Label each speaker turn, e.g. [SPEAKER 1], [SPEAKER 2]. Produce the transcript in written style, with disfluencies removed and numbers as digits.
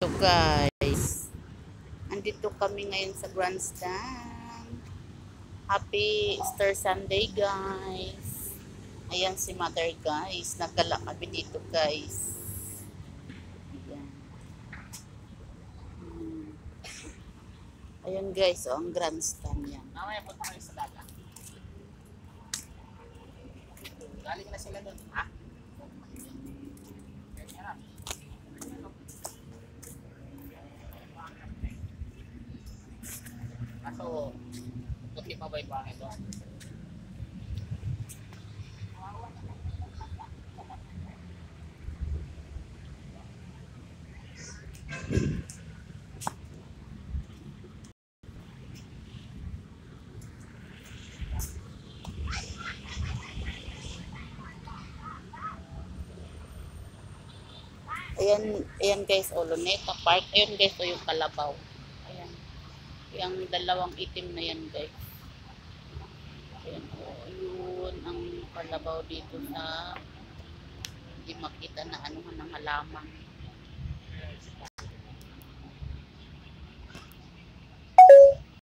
[SPEAKER 1] So guys, andito kami ngayon sa grandstand. Happy Easter Sunday guys. Ayan si mother guys. Nagkala kami dito guys. Ayan. Hmm. Ayan guys, oh, ang grandstand yan.
[SPEAKER 2] Mamaya pag tayo sa dagat. Galing na sila doon. Ha? Ganyan na. Kaso, puti pa ba yung pangit doon?
[SPEAKER 1] Ayan, ayan guys, oh, Luneta Park. Ayan guys, oh, yung Kalabaw. Ayan. Yung dalawang itim na yan guys. Ayan, oh, yun ang Kalabaw dito sa hindi makita na ano ng halaman.